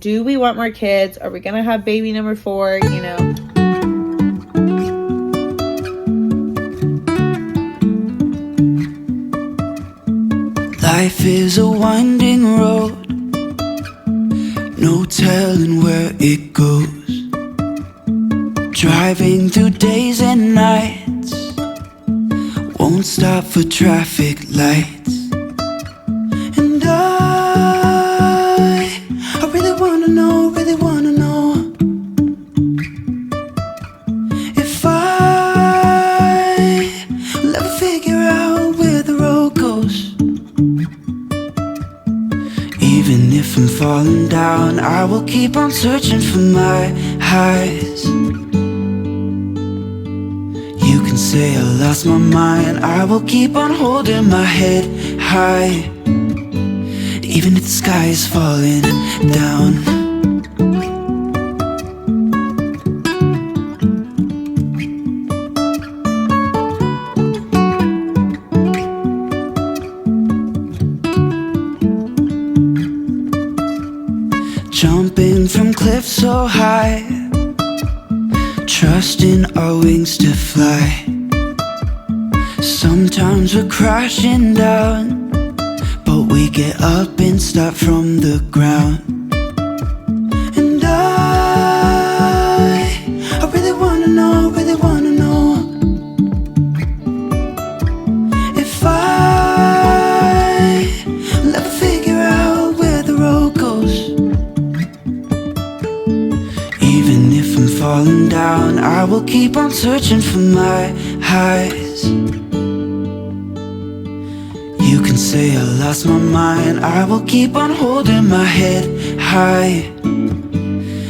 do we want more kids? Are we gonna have baby number 4, you know? Life is a winding road, no telling where it goes. Driving through days and nights, won't stop for traffic lights. And I really wanna know if I'll ever figure out where the road goes. Even if I'm falling down, I will keep on searching for my highs. You can say I lost my mind, I will keep on holding my head high. Even if the sky is falling down. Jumping from cliffs so high, trusting our wings to fly. Sometimes we're crashing down, but we get up and start from the ground. And I really wanna know if I'll ever figure out where the road goes. Even if I'm falling down, I will keep on searching for my highs. You can say I lost my mind, I will keep on holding my head high.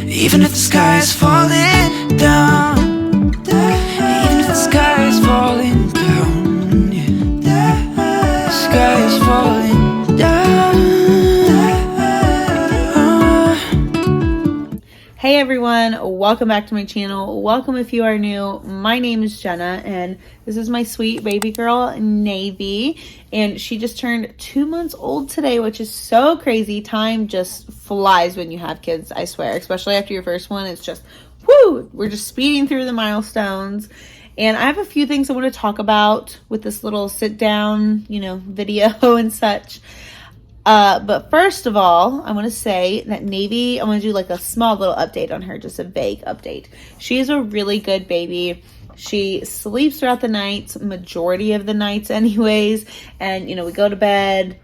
Even if the sky is falling down, even if the sky is falling down, yeah. The sky is falling down. Hey everyone, welcome back to my channel. Welcome if you are new. My name is Jenna and this is my sweet baby girl, Navy. And she just turned 2 months old today, which is so crazy. Time just flies when you have kids, I swear. Especially after your first one, it's just, whoo! We're just speeding through the milestones. And I have a few things I want to talk about with this little sit down, video and such. But first of all, I want to say that Navy, I want to do like a small little update on her, just a vague update. She is a really good baby. She sleeps throughout the nights, majority of the nights anyways. And, we go to bed.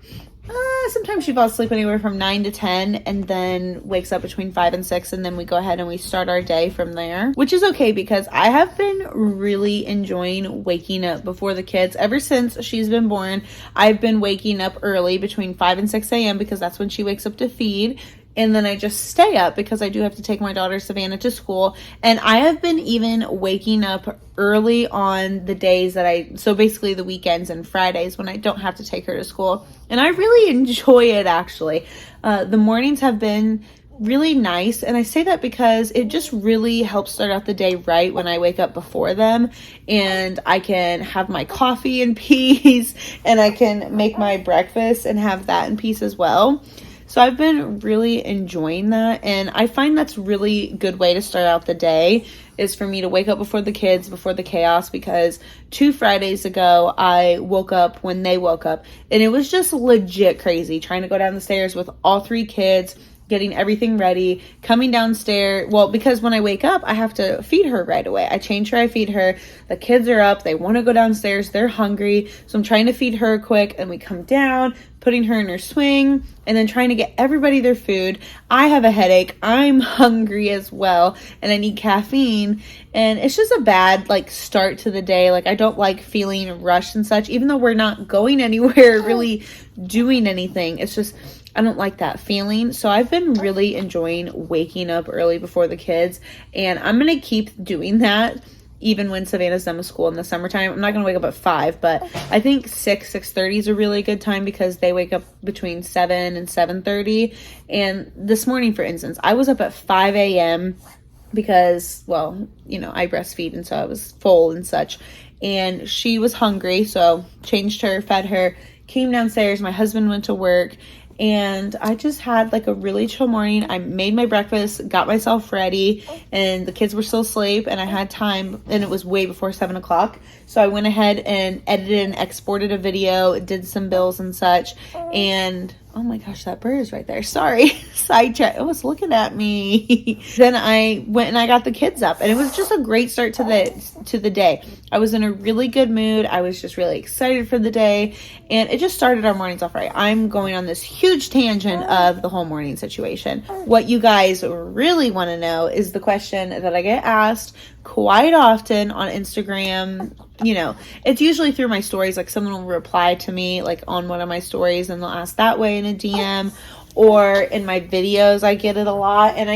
Sometimes she falls asleep anywhere from 9 to 10 and then wakes up between 5 and 6. And then we go ahead and we start our day from there, which is okay because I have been really enjoying waking up before the kids. Ever since she's been born, I've been waking up early between 5 and 6 a.m. because that's when she wakes up to feed. And then I just stay up because I do have to take my daughter Savannah to school. And I have been even waking up early on the days that so basically the weekends and Fridays when I don't have to take her to school. And I really enjoy it actually. The mornings have been really nice. And I say that because it just really helps start out the day right when I wake up before them. And I can have my coffee in peace and I can make my breakfast and have that in peace as well. So I've been really enjoying that, and I find that's really good way to start out the day is for me to wake up before the kids, before the chaos, because 2 Fridays ago, I woke up when they woke up, and it was just legit crazy trying to go down the stairs with all 3 kids, getting everything ready, coming downstairs. Well, because when I wake up, I have to feed her right away. I change her, I feed her. The kids are up. They want to go downstairs. They're hungry. So I'm trying to feed her quick. And we come down, putting her in her swing, and then trying to get everybody their food. I have a headache. I'm hungry as well. And I need caffeine. And it's just a bad, start to the day. I don't like feeling rushed and such, even though we're not going anywhere, really doing anything. It's just, I don't like that feeling. So I've been really enjoying waking up early before the kids, and I'm going to keep doing that even when Savannah's done with school in the summertime. I'm not going to wake up at 5, but I think 6:30 is a really good time because they wake up between 7 and 7:30. And this morning, for instance, I was up at 5 a.m. because, I breastfeed, and so I was full and such. And she was hungry, so changed her, fed her, came downstairs. My husband went to work. and I just had like a really chill morning. I made my breakfast, got myself ready, and the kids were still asleep, and I had time, and it was way before 7 o'clock. So I went ahead and edited and exported a video, did some bills and such, and oh my gosh, that bird is right there. Sorry, sidetrack. It was looking at me. Then I went and I got the kids up, and it was just a great start to the day. I was in a really good mood. I was just really excited for the day, and it just started our mornings off right. I'm going on this huge tangent of the whole morning situation. What you guys really want to know is the question that I get asked quite often on Instagram. You know, it's usually through my stories. Like, someone will reply to me like on one of my stories, and they'll ask that way in a DM, or in my videos I get it a lot. And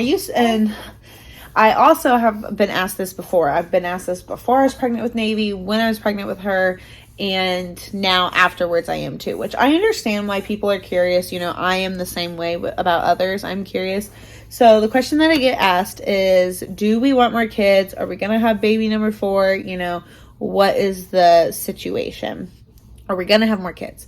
I also have been asked this before. I've been asked this before I was pregnant with Navy, when I was pregnant with her, and now afterwards I am too, which I understand why people are curious. You know, I am the same way about others. I'm curious. So the question that I get asked is, do we want more kids? Are we going to have baby number 4? You know, what is the situation? Are we going to have more kids?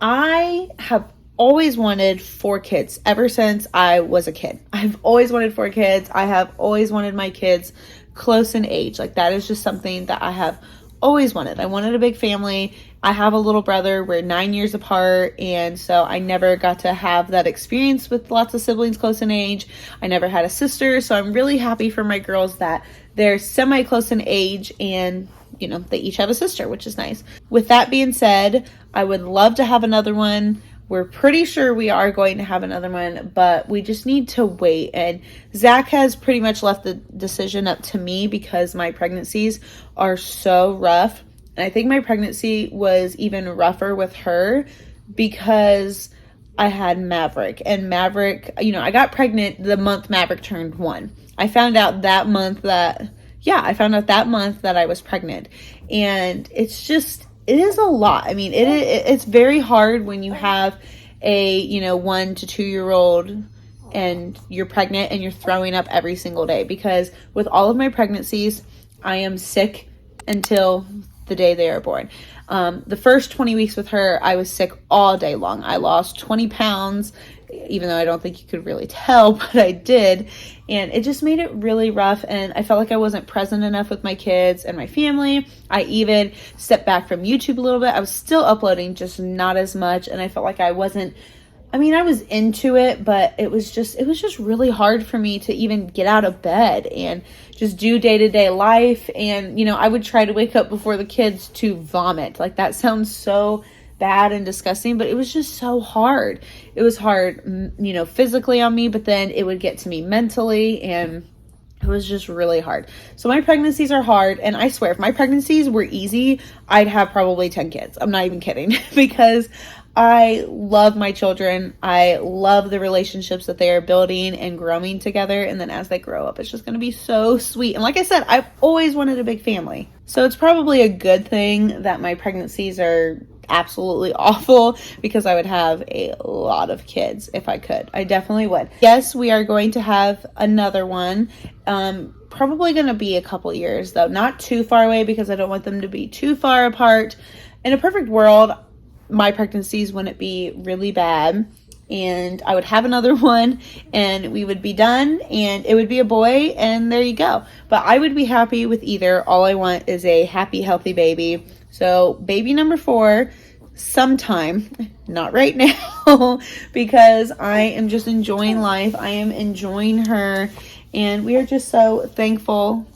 I have always wanted 4 kids ever since I was a kid. I've always wanted 4 kids. I have always wanted my kids close in age. Like, that is just something that I have always wanted. I wanted a big family. I have a little brother. We're 9 years apart, and so I never got to have that experience with lots of siblings close in age. I never had a sister, so I'm really happy for my girls that they're semi-close in age, and you know, they each have a sister, which is nice. With that being said, I would love to have another one. We're pretty sure we are going to have another one, but we just need to wait. And Zach has pretty much left the decision up to me because my pregnancies are so rough. And I think my pregnancy was even rougher with her because I had Maverick. And Maverick, you know, I got pregnant the month Maverick turned 1. I found out that month that I was pregnant. And it's just, it is a lot. I mean, it's very hard when you have a, you know, 1 to 2 year old and you're pregnant and you're throwing up every single day, because with all of my pregnancies, I am sick until the day they are born. The first 20 weeks with her, I was sick all day long. I lost 20 pounds, even though I don't think you could really tell, but I did. And it just made it really rough. And I felt like I wasn't present enough with my kids and my family. I even stepped back from YouTube a little bit. I was still uploading, just not as much. And I felt like I was into it, but it was just really hard for me to even get out of bed and just do day-to-day life. And, you know, I would try to wake up before the kids to vomit. Like, that sounds so bad and disgusting, but it was just so hard. It was hard, you know, physically on me, but then it would get to me mentally, and it was just really hard. So my pregnancies are hard, and I swear, if my pregnancies were easy, I'd have probably 10 kids. I'm not even kidding, because I love my children. I love the relationships that they are building and growing together. And then as they grow up, it's just going to be so sweet. And like I said, I've always wanted a big family. So it's probably a good thing that my pregnancies are absolutely awful, because I would have a lot of kids if I could. I definitely would. Yes, we are going to have another one. Probably going to be a couple years though, not too far away, because I don't want them to be too far apart. In a perfect world, my pregnancies wouldn't be really bad, and I would have another one, and we would be done, and it would be a boy, and there you go. But I would be happy with either. All I want is a happy, healthy baby. So baby number 4 sometime, not right now, because I am just enjoying life. I am enjoying her, and we are just so thankful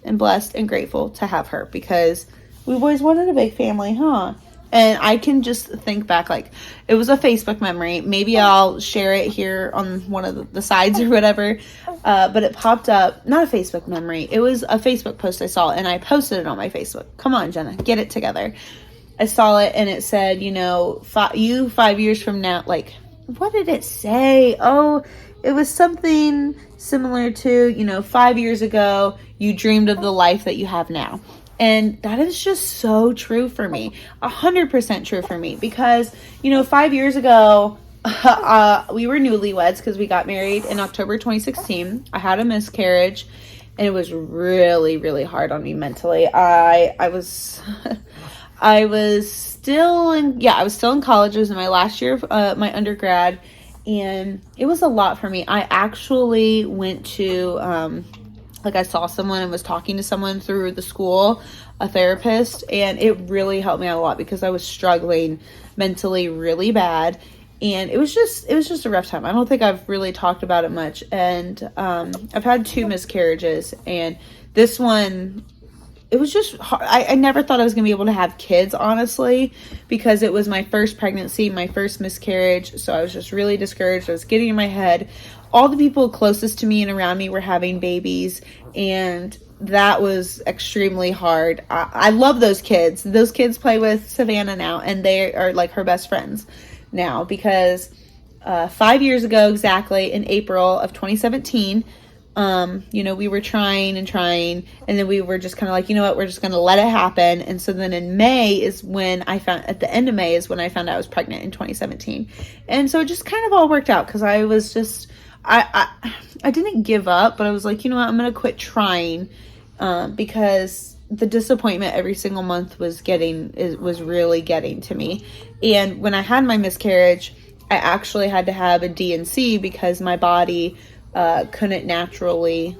and blessed and grateful to have her, because we've always wanted a big family, huh? And I can just think back, like, it was a Facebook memory. Maybe I'll share it here on one of the sides or whatever. But it popped up, not a Facebook memory. It was a Facebook post I saw, and I posted it on my Facebook. Come on, Jenna, get it together. I saw it, and it said, you know, 5 years from now, like, what did it say? Oh, it was something similar to, you know, 5 years ago, you dreamed of the life that you have now. And that is just so true for me, 100% true for me, because, you know, 5 years ago, we were newlyweds because we got married in October 2016. I had a miscarriage, and it was really, really hard on me mentally. I was still in college. It was in my last year of my undergrad, and it was a lot for me. I actually went to, I saw someone and was talking to someone through the school, a therapist, and it really helped me out a lot because I was struggling mentally really bad. And it was just a rough time. I don't think I've really talked about it much. And I've had 2 miscarriages, and this one, it was just hard. I never thought I was going to be able to have kids, honestly, because it was my first pregnancy, my first miscarriage. So I was just really discouraged. I was getting in my head. All the people closest to me and around me were having babies, and that was extremely hard. I love those kids. Those kids play with Savannah now, and they are like her best friends now, because 5 years ago exactly, in April of 2017, we were trying, and then we were just kind of like, you know what, we're just going to let it happen. And so then in May is when at the end of May is when I found out I was pregnant in 2017. And so it just kind of all worked out, because I was just, I didn't give up, but I was like, you know what, I'm going to quit trying, because the disappointment every single month was really getting to me. And when I had my miscarriage, I actually had to have a D&C because my body couldn't naturally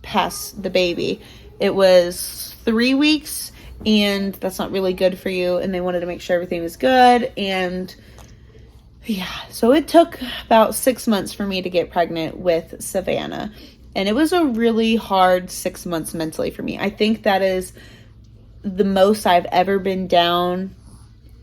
pass the baby. It was 3 weeks, and that's not really good for you, and they wanted to make sure everything was good. And so it took about 6 months for me to get pregnant with Savannah, and it was a really hard 6 months mentally for me. I think that is the most I've ever been down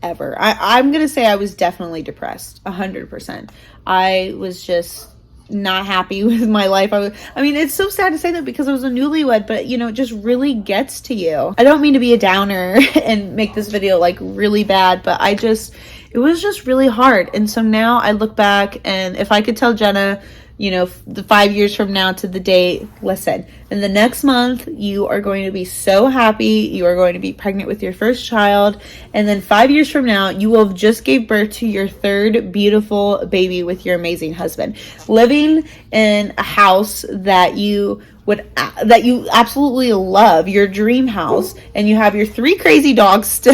ever. I'm gonna say I was definitely depressed, 100%. I was just not happy with my life. I mean, it's so sad to say that because I was a newlywed, but it just really gets to you. I don't mean to be a downer and make this video like really bad, but it was just really hard. And so now I look back, and if I could tell Jenna, the 5 years from now to the date, listen, in the next month, you are going to be so happy. You are going to be pregnant with your first child. And then 5 years from now, you will have just gave birth to your 3rd beautiful baby with your amazing husband, living in a house that you absolutely love, your dream house. And you have your 3 crazy dogs still.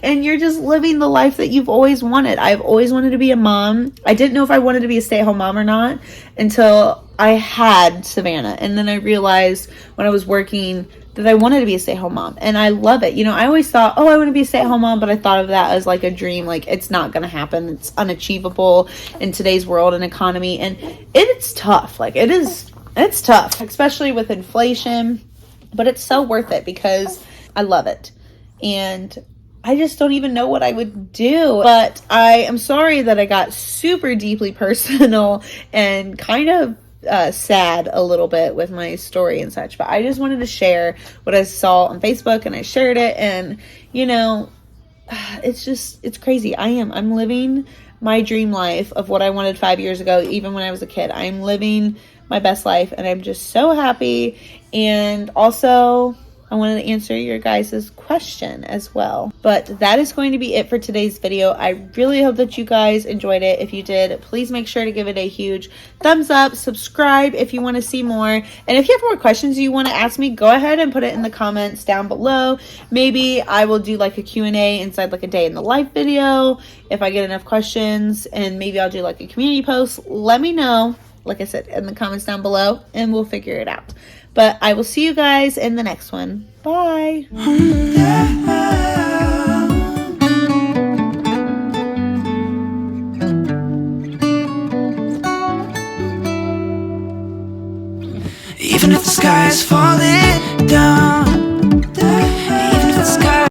And you're just living the life that you've always wanted. I've always wanted to be a mom. I didn't know if I wanted to be a stay-at-home mom or not until I had Savannah. And then I realized when I was working that I wanted to be a stay-at-home mom. And I love it. I always thought, I want to be a stay-at-home mom, but I thought of that as like a dream. Like, it's not going to happen. It's unachievable in today's world and economy. And it's tough. Like, it's tough, especially with inflation. But it's so worth it because I love it. And I just don't even know what I would do. But I am sorry that I got super deeply personal and kind of sad a little bit with my story and such. But I just wanted to share what I saw on Facebook, and I shared it. And, it's crazy. I'm living my dream life of what I wanted 5 years ago, even when I was a kid. I'm living my best life, and I'm just so happy. And also, I wanted to answer your guys' question as well. But that is going to be it for today's video. I really hope that you guys enjoyed it. If you did, please make sure to give it a huge thumbs up. Subscribe if you want to see more. And if you have more questions you want to ask me, go ahead and put it in the comments down below. Maybe I will do like a Q&A inside like a day in the life video if I get enough questions. And maybe I'll do like a community post. Let me know, like I said, in the comments down below, and we'll figure it out. But I will see you guys in the next one. Bye. Even if the sky is falling down,